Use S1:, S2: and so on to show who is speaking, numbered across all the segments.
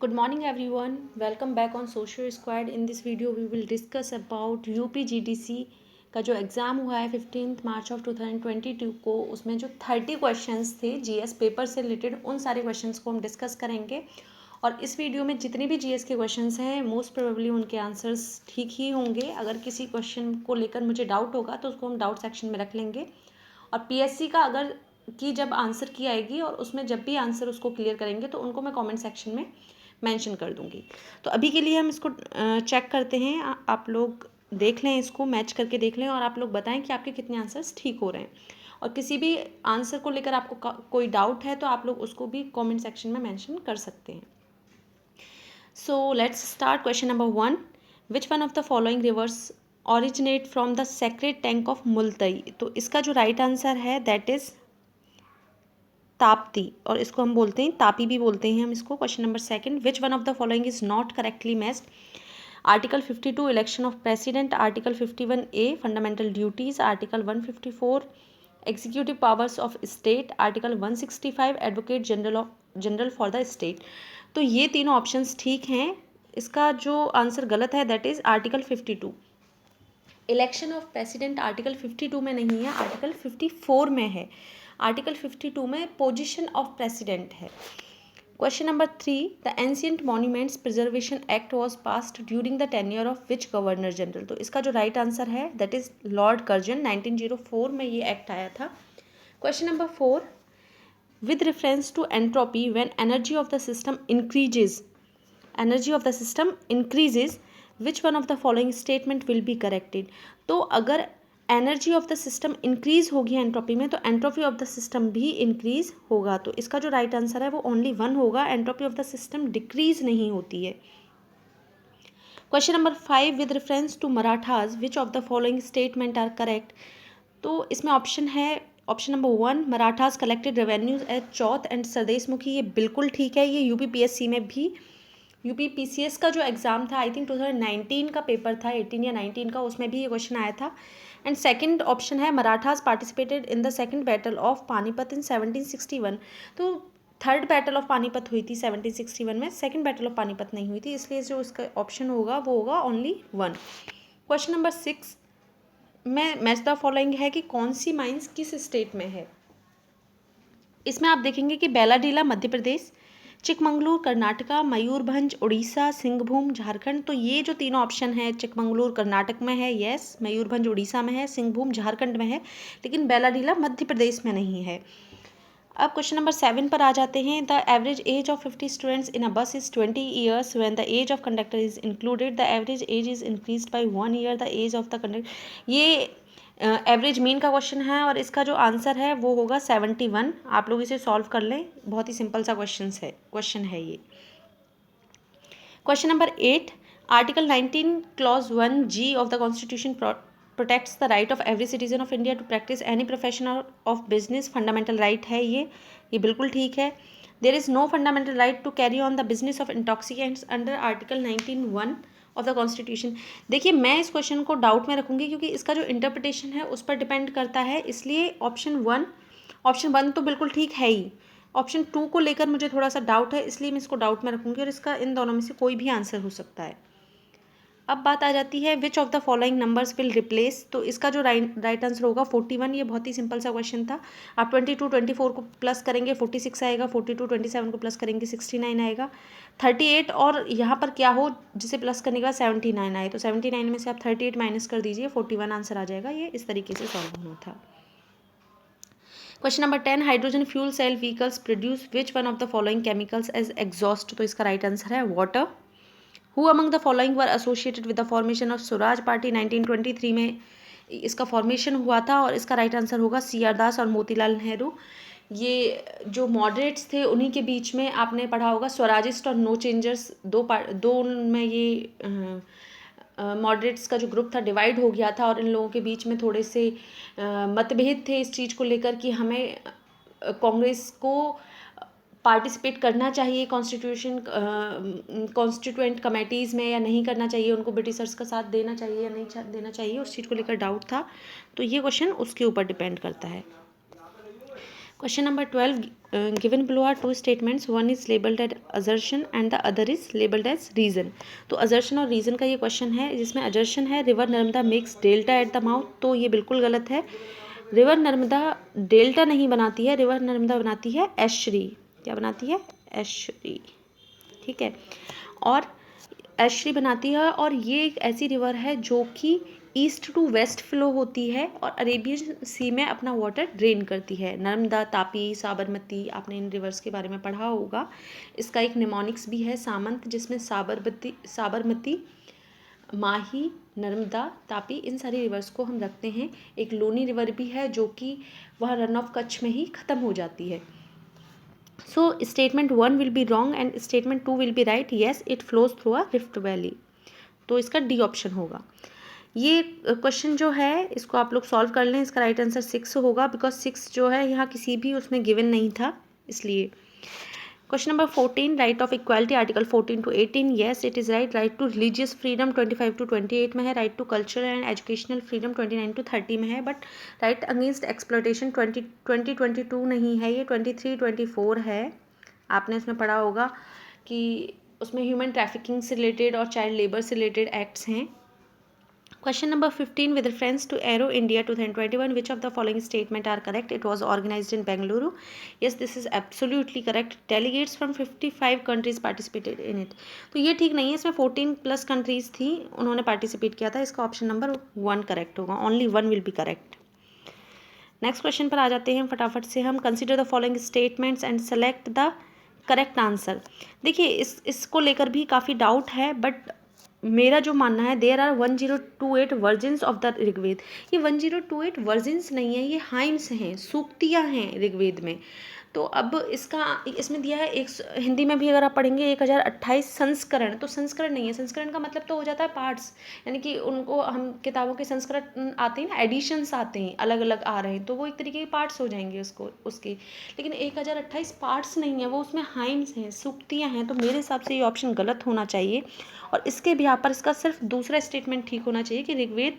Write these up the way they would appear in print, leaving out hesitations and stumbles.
S1: Good morning everyone. Welcome back on Social Squad. In this video we will discuss about UPGDC का जो exam हुआ है 15 मार्च of 2022 को, उसमें जो 30 क्वेश्चंस थे जीएस पेपर से रिलेटेड, उन सारे क्वेश्चंस को हम डिस्कस करेंगे। और इस वीडियो में जितने भी जीएस के क्वेश्चंस हैं मोस्ट प्रोबेबली उनके आंसर्स ठीक ही होंगे। अगर किसी क्वेश्चन को लेकर मुझे डाउट होगा तो उसको हम डाउट सेक्शन में रख लेंगे। और पीएससी का अगर की जब आंसर की आएगी और उसमें जब भी आंसर उसको क्लियर करेंगे तो उनको मैं कमेंट सेक्शन में मेंशन कर दूंगी। तो अभी के लिए हम इसको चेक करते हैं। आप लोग देख लें, इसको मैच करके देख लें और आप लोग बताएं कि आपके कितने आंसर्स ठीक हो रहे हैं। और किसी भी आंसर को लेकर आपको कोई डाउट है तो आप लोग उसको भी कमेंट सेक्शन में मेंशन कर सकते हैं। So let's start. Question number 1, which one of the following rivers originate from the sacred tank of Multai. तो इसका जो राइट आंसर है दैट इज़ ताप्ती, और इसको हम बोलते हैं तापी भी बोलते हैं हम इसको। Question number 2, which one of the following is not correctly matched. Article 52 election of president, article 51A fundamental duties, article 154 executive powers of state, article 165 advocate general for the state. तो ये तीनों ऑप्शंस ठीक हैं। इसका जो answer गलत है that is article 52। Election of president article 52 में नहीं है, आर्टिकल 54 में है। आर्टिकल 52 में पोजीशन ऑफ प्रेसिडेंट है। Question number 3, the ancient monuments preservation act was passed during the tenure of which governor general. तो इसका जो राइट आंसर है दैट इज लॉर्ड कर्जन। 1904 में ये एक्ट आया था। Question number 4, with reference to entropy when energy of the system increases which one of the following statement will be corrected. तो अगर energy of the system increase होगी entropy में तो entropy of the system भी increase होगा। तो इसका जो राइट आंसर है वो ओनली 1 होगा। Entropy of the system decrease नहीं होती है। Question number 5, with reference to Marathas which of the following statement are correct. तो इसमें ऑप्शन है option number 1, Marathas collected revenues as chauth and sardeshmukhi. ये बिल्कुल ठीक है। ये यूपीपीएससी में भी, यूपीपीसीएस का जो एग्ज़ाम था आई थिंक 2019 का पेपर था, 18 या 19 का, उसमें भी ये क्वेश्चन आया था। एंड सेकंड ऑप्शन है Marathas participated in the second battle of Panipat in 1761। तो थर्ड बैटल ऑफ पानीपत हुई थी 1761 में, सेकंड बैटल ऑफ पानीपत नहीं हुई थी, इसलिए जो इसका ऑप्शन होगा वो होगा ओनली 1। क्वेश्चन नंबर 6 में मैच द फॉलोइंग है कि कौन सी माइंस किस स्टेट में है। इसमें आप देखेंगे कि बेलाडीला मध्य प्रदेश, चिकमंगलूर कर्नाटका, मयूरभंज उड़ीसा, सिंहभूम झारखंड। तो ये जो तीनों ऑप्शन है, चिकमंगलूर कर्नाटक में है यस, मयूरभंज उड़ीसा में है, सिंहभूम झारखंड में है, लेकिन बेलाडीला मध्य प्रदेश में नहीं है। अब क्वेश्चन नंबर 7 पर आ जाते हैं। The average age of 50 students in a bus is 20 years when the age of conductor is included. The average age is increased by 1 year. The age of the conductor, ये average mean का question है और इसका जो answer है वो होगा 71। आप लोग इसे सॉल्व कर लें, बहुत ही सिंपल सा क्वेश्चन है ये। Question number 8, article 19 clause 1G of the constitution protects the right of every citizen of India to practise any profession of business. Fundamental right है ये बिल्कुल ठीक है। There is no fundamental right to carry on the business of intoxicants under article 19(1) of the constitution. देखिए मैं इस question को doubt में रखूंगी क्योंकि इसका जो इंटरप्रिटेशन है उस पर डिपेंड करता है, इसलिए ऑप्शन 1 तो बिल्कुल ठीक है ही। ऑप्शन 2 को लेकर मुझे थोड़ा सा डाउट है, इसलिए मैं इसको डाउट में रखूंगी और इसका इन दोनों में से कोई भी आंसर हो सकता है। अब बात आ जाती है विच of the following numbers will replace. तो इसका जो राइट आंसर होगा 41। ये बहुत ही सिंपल सा क्वेश्चन था। आप 22 24 को प्लस करेंगे 46 आएगा, 42 27 को प्लस करेंगे 69 आएगा, 38 और यहाँ पर क्या हो जिसे प्लस करने के बाद 79 आए, तो 79 में से आप 38 माइनस कर दीजिए, 41 आंसर आ जाएगा। ये इस तरीके से सॉल्व होना था। Question number 10, hydrogen fuel cell vehicles produce which one of the following chemicals as exhaust. तो इसका राइट आंसर है water. Who among the following were associated with the formation of Swaraj party. 1923 में इसका फॉर्मेशन हुआ था और इसका राइट आंसर होगा CR दास और मोतीलाल नेहरू। ये जो मॉडरेट्स थे उन्हीं के बीच में आपने पढ़ा होगा स्वराजिस्ट और नो चेंजर्स, दो में ये मॉडरेट्स का जो ग्रुप था डिवाइड हो गया था और इन लोगों के बीच में थोड़े से मतभेद थे इस चीज़ को लेकर कि हमें कांग्रेस को पार्टिसिपेट करना चाहिए कॉन्स्टिट्यूएंट कमेटीज़ में या नहीं करना चाहिए, उनको ब्रिटिशर्स का साथ देना चाहिए या नहीं देना चाहिए, उस चीज़ को लेकर डाउट था। तो ये क्वेश्चन उसके ऊपर डिपेंड करता है। Question number 12, given below are two statements, one is labeled as assertion and the other is labeled as reason. तो assertion और reason का ये question है जिसमें assertion है river Narmada makes delta at the mouth, तो ये बिल्कुल गलत है। रिवर नर्मदा डेल्टा नहीं बनाती है, रिवर नर्मदा बनाती है एस्चुरी। क्या बनाती है? एस्चुरी, ठीक है। और एस्चुरी बनाती है और ये एक ऐसी रिवर है जो कि ईस्ट टू वेस्ट फ्लो होती है और अरेबियन सी में अपना वाटर ड्रेन करती है। नर्मदा, तापी, साबरमती, आपने इन रिवर्स के बारे में पढ़ा होगा। इसका एक निमोनिक्स भी है सामंत, जिसमें साबरमती, माही, नर्मदा, तापी, इन सारी रिवर्स को हम रखते हैं। एक लोनी रिवर भी है जो कि वह रन ऑफ कच्छ में ही ख़त्म हो जाती है। So statement 1 will be wrong and statement 2 will be right. Yes, it flows through a rift valley, तो इसका डी ऑप्शन होगा। ये क्वेश्चन जो है इसको आप लोग सॉल्व कर लें। इसका राइट आंसर 6 होगा, बिकॉज 6 जो है यहाँ किसी भी उसमें गिवन नहीं था, इसलिए। Question number 14, right of equality article 14 to 18, yes it is right. Right to religious freedom 25 to 28 में है। Right to cultural and educational freedom 29 to 30 में है। बट राइट अगेंस्ट एक्सप्लॉयटेशन 22 नहीं है, ये 23, 24 है। आपने उसमें पढ़ा होगा कि उसमें ह्यूमन ट्रैफिकिंग से रिलेटेड और चाइल्ड लेबर से रिलेटेड एक्ट्स हैं। Question number 15, with reference to Aero India 2021, which of the following statement are correct? It was organized in Bengaluru. Yes, this is absolutely correct. Delegates from 55 countries participated in it. तो ये ठीक नहीं है, इसमें 14 plus countries थी, उन्होंने participate किया था। इसका ऑप्शन नंबर 1 करेक्ट होगा। Only 1 will be correct. Next question पर आ जाते हैं फटाफट से हम। Consider the following statements and select the correct answer. देखिए इसको लेकर भी काफ़ी डाउट है, बट मेरा जो मानना है, there are 1028 versions of the Rigveda. ये 1028 वर्जन्स नहीं है, ये हाइम्स हैं, सूक्तियाँ हैं ऋग्वेद में। तो अब इसमें दिया है एक, हिंदी में भी अगर आप पढ़ेंगे 1028 संस्करण, तो संस्करण नहीं है। संस्करण का मतलब तो हो जाता है पार्ट्स, यानी कि उनको हम किताबों के संस्करण आते हैं ना, एडिशंस आते हैं, अलग अलग आ रहे हैं, तो वो एक तरीके के पार्ट्स हो जाएंगे उसके। लेकिन 1028 पार्ट्स नहीं है, वो उसमें हाइम्स हैं, सूक्तियाँ हैं। तो मेरे हिसाब से ये ऑप्शन गलत होना चाहिए, और इसके भी यहाँ पर इसका सिर्फ दूसरा स्टेटमेंट ठीक होना चाहिए कि ऋग्वेद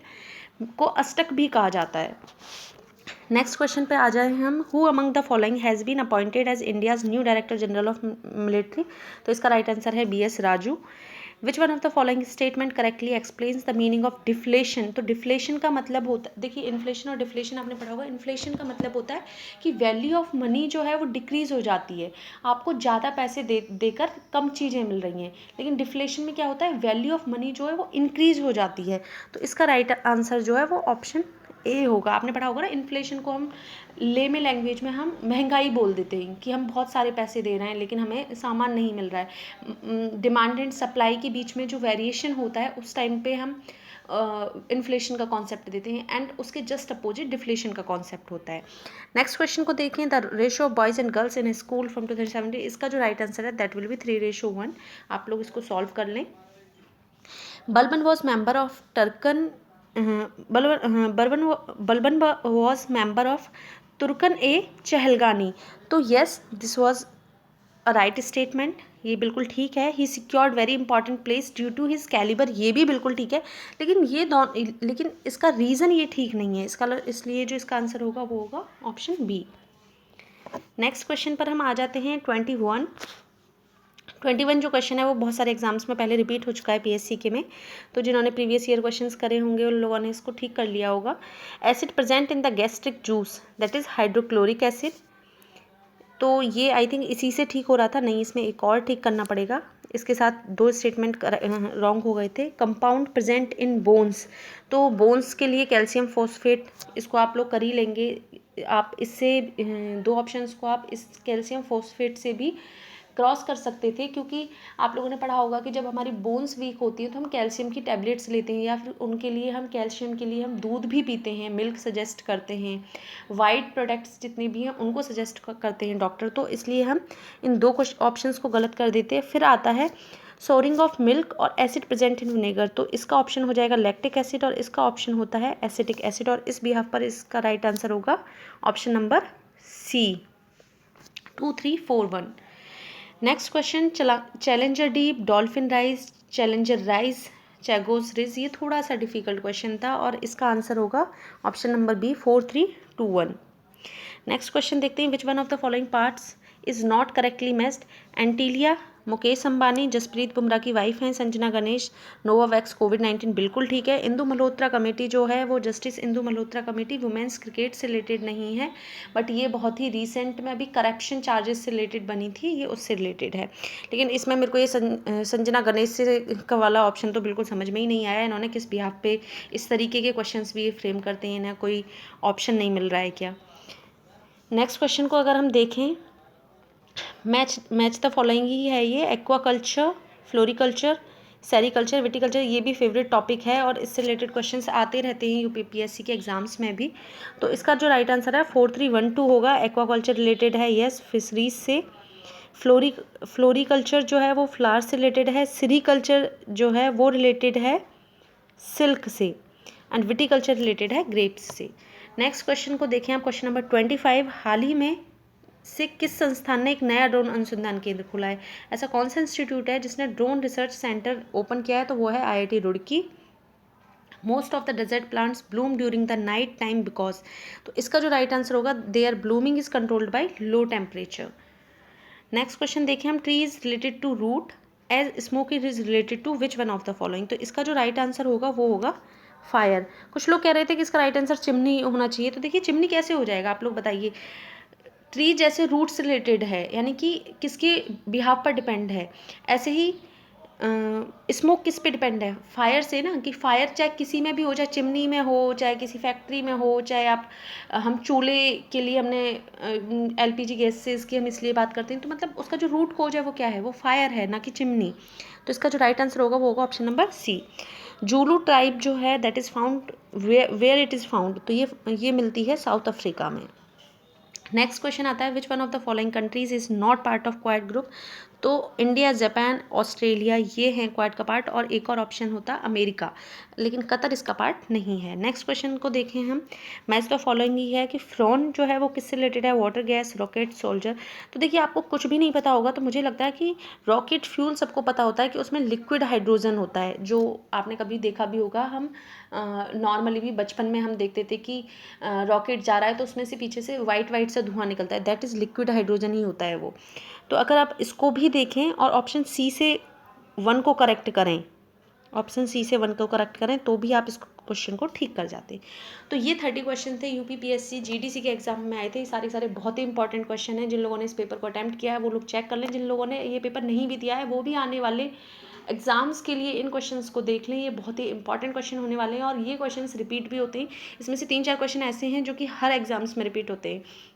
S1: को अष्टक भी कहा जाता है। नेक्स्ट क्वेश्चन पे आ जाए हम। Who among the following has been appointed as India's new director general of military? तो इसका राइट आंसर है BS Raju. Which one of the following statement correctly explains the meaning of deflation? तो deflation का मतलब होता है, देखिए इन्फ्लेशन और डिफ्लेशन आपने पढ़ा होगा। इन्फ्लेशन का मतलब होता है कि वैल्यू ऑफ मनी जो है वो डिक्रीज हो जाती है, आपको ज़्यादा पैसे देकर कम चीज़ें मिल रही हैं। लेकिन डिफ्लेशन में क्या होता है, वैल्यू ऑफ मनी जो है वो इंक्रीज हो जाती है। तो इसका राइट आंसर जो है वो ऑप्शन ए होगा। आपने पढ़ा होगा ना, इन्फ्लेशन को हम लेमे लैंग्वेज में हम महंगाई बोल देते हैं कि हम बहुत सारे पैसे दे रहे हैं लेकिन हमें सामान नहीं मिल रहा है। डिमांड एंड सप्लाई के बीच में जो वेरिएशन होता है उस टाइम पे हम इन्फ्लेशन का कॉन्सेप्ट देते हैं, एंड उसके जस्ट अपोजिट डिफ्लेशन का कॉन्सेप्ट होता है। नेक्स्ट क्वेश्चन को देखें। The ratio of boys and girls in school from 2017, इसका जो राइट आंसर है दैट विल बी 3:1। आप लोग इसको सॉल्व कर लें। Balban was member of Turkan Balban was member of Turkan ए चहलगानी। तो yes, this was a right statement, ये बिल्कुल ठीक है। He secured very important place due to his calibre, ये भी बिल्कुल ठीक है। लेकिन इसका रीज़न ये ठीक नहीं है, इसलिए जो इसका आंसर होगा वो होगा ऑप्शन बी। नेक्स्ट क्वेश्चन पर हम आ जाते हैं। 21 जो क्वेश्चन है वो बहुत सारे एग्जाम्स में पहले रिपीट हो चुका है PSC के में, तो जिन्होंने प्रीवियस ईयर क्वेश्चंस करे होंगे उन लोगों ने इसको ठीक कर लिया होगा। Acid present in the gastric juice that is hydrochloric acid. तो ये आई थिंक इसी से ठीक हो रहा था, नहीं इसमें एक और ठीक करना पड़ेगा। इसके साथ 2 स्टेटमेंट रॉन्ग हो गए थे। कंपाउंड प्रेजेंट इन बोन्स, तो बोन्स के लिए कैल्शियम फॉस्फेट, इसको आप लोग कर ही लेंगे। आप इससे 2 ऑप्शंस को आप इस कैल्शियम फॉस्फेट से भी क्रॉस कर सकते थे, क्योंकि आप लोगों ने पढ़ा होगा कि जब हमारी बोन्स वीक होती हैं तो हम कैल्शियम की टैबलेट्स लेते हैं, या फिर उनके लिए हम कैल्शियम के लिए हम दूध भी पीते हैं, मिल्क सजेस्ट करते हैं, वाइट प्रोडक्ट्स जितने भी हैं उनको सजेस्ट करते हैं डॉक्टर। तो इसलिए हम इन 2 ऑप्शंस को गलत कर देते हैं। फिर आता है सोरिंग ऑफ मिल्क और एसिड प्रेजेंट इन विनेगर, तो इसका ऑप्शन हो जाएगा लैक्टिक एसिड और इसका ऑप्शन होता है एसिटिक एसिड, और इस बिहाफ पर इसका राइट आंसर होगा option number C। 2, 3, 4, 1। Next question, Challenger Deep, Dolphin Rise, Challenger Rise, Chagos Ridge, ये थोड़ा सा डिफिकल्ट क्वेश्चन था और इसका आंसर होगा option number B, 4, 3, 2, 1। Next question देखते हैं, which one of the following parts is not correctly matched? Antilia Mukesh Ambani Jasprit Bumrah की वाइफ हैं, संजना गणेश नोवावैक्स कोविड-19 बिल्कुल ठीक है। इंदु मल्होत्रा कमेटी जो है वो justice Indu Malhotra committee women's cricket से रिलेटेड नहीं है, बट ये बहुत ही रिसेंट में अभी करप्शन चार्जेस से रिलेटेड बनी थी, ये उससे रिलेटेड है। लेकिन इसमें मेरे को ये संजना गणेश से का वाला ऑप्शन तो बिल्कुल समझ में ही नहीं आया, इन्होंने किस बिहाफ पे इस तरीके के क्वेश्चंस भी फ्रेम करते हैं, इन्हें कोई ऑप्शन नहीं मिल रहा है क्या। नेक्स्ट क्वेश्चन को अगर हम देखें, मैच द फॉलोइंग ही है ये, एक्वाकल्चर, फ्लोरिकल्चर, सेरिकल्चर, विटिकल्चर, ये भी फेवरेट टॉपिक है और इससे रिलेटेड क्वेश्चंस आते रहते हैं यूपीपीएससी के एग्जाम्स में भी। तो इसका जो राइट आंसर है 4312 होगा। एक्वाकल्चर रिलेटेड है, यस, फिशरीज से। फ्लोरिकल्चर जो है वो फ्लावर से रिलेटेड है। सीरीकल्चर जो है वो रिलेटेड है सिल्क से, एंड विटिकल्चर रिलेटेड है ग्रेप्स से। नेक्स्ट क्वेश्चन को देखें आप, क्वेश्चन नंबर 25, हाल ही में से किस संस्थान ने एक नया ड्रोन अनुसंधान केंद्र खोला है? ऐसा कौन सा इंस्टीट्यूट है जिसने ड्रोन रिसर्च सेंटर ओपन किया है? तो वो है IIT Roorkee. Most of the desert plants bloom during the night time because, तो इसका जो राइट आंसर होगा, their blooming is controlled by low temperature. Next question देखें हम, tree is related to root as smoke is related to which one of the following? तो इसका जो right answer होगा वो होगा फायर। कुछ लोग कह रहे थे कि इसका राइट आंसर चिमनी होना चाहिए, तो देखिए चिमनी कैसे हो जाएगा, आप लोग बताइए। ट्री जैसे रूट से रिलेटेड है, यानी कि किसके बिहाफ पर डिपेंड है, ऐसे ही स्मोक किस पे डिपेंड है? फायर से ना, कि फायर चाहे किसी में भी हो, चाहे चिमनी में हो, चाहे किसी फैक्ट्री में हो, चाहे आप हम चूल्हे के लिए हमने एलपीजी गैसेस की हम इसलिए बात करते हैं, तो मतलब उसका जो रूट कोज है वो क्या है? वो फायर है, ना कि चिमनी। तो इसका जो राइट आंसर होगा वो होगा option number C. Zulu tribe जो है that is found where it is found, तो ये मिलती है साउथ अफ्रीका में। नेक्स्ट क्वेश्चन आता है, which one of the following countries is not part of Quad group? तो इंडिया, जापान, ऑस्ट्रेलिया ये हैं क्वाड का पार्ट, और एक और ऑप्शन होता अमेरिका, लेकिन कतर इसका पार्ट नहीं है। नेक्स्ट क्वेश्चन को देखें हम, मैच द फॉलोइंग ही है कि फ्रॉन जो है वो किससे रिलेटेड है? Water, gas, rocket, soldier. तो देखिए आपको कुछ भी नहीं पता होगा तो मुझे लगता है कि रॉकेट फ्यूल सबको पता होता है कि उसमें लिक्विड हाइड्रोजन होता है, जो आपने कभी देखा भी होगा। हम नॉर्मली भी बचपन में हम देखते थे कि रॉकेट जा रहा है तो उसमें से पीछे से वाइट वाइट सा धुआं निकलता है, दैट इज़ लिक्विड हाइड्रोजन ही होता है वो। तो अगर आप इसको भी देखें और ऑप्शन सी से 1 को करेक्ट करें, ऑप्शन सी से 1 को करेक्ट करें, तो भी आप इस क्वेश्चन को ठीक कर जाते। तो ये 30 क्वेश्चन थे, यूपीपीएससी जीडीसी के एग्जाम में आए थे। ये सारे बहुत ही इंपॉर्टेंट क्वेश्चन हैं। जिन लोगों ने इस पेपर को अटैम्प्ट किया है वो लोग चेक कर लें, जिन लोगों ने ये पेपर नहीं भी दिया है वो भी आने वाले एग्जाम्स के लिए इन क्वेश्चंस को देख लें। ये बहुत ही इंपॉर्टेंट क्वेश्चन होने वाले हैं और ये क्वेश्चंस रिपीट भी होते हैं। इसमें से 3-4 क्वेश्चन ऐसे हैं जो कि हर एग्जाम्स में रिपीट होते हैं।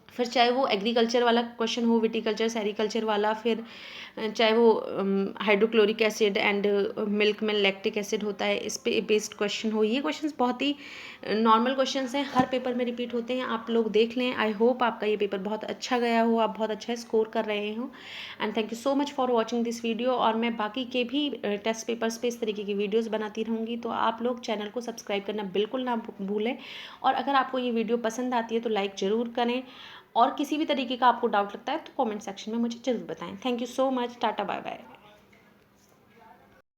S1: फिर चाहे वो एग्रीकल्चर वाला क्वेश्चन हो, विटिकल्चर, सेरिकल्चर वाला, फिर चाहे वो हाइड्रोक्लोरिक एसिड एंड मिल्क में लैक्टिक एसिड होता है, इस पे बेस्ड क्वेश्चन हो। ये क्वेश्चंस बहुत ही नॉर्मल क्वेश्चंस हैं, हर पेपर में रिपीट होते हैं। आप लोग देख लें। आई होप आपका ये पेपर बहुत अच्छा गया हो, आप बहुत अच्छा स्कोर कर रहे हो। And thank you so much for watching this video. और मैं बाकी के भी टेस्ट पेपर्स पे इस तरीके की वीडियोज़ बनाती रहूँगी, तो आप लोग चैनल को सब्सक्राइब करना बिल्कुल ना भूलें। और अगर आपको ये वीडियो पसंद आती है तो लाइक ज़रूर करें, और किसी भी तरीके का आपको डाउट लगता है तो कमेंट सेक्शन में मुझे ज़रूर बताएं। Thank you so much, tata, bye bye.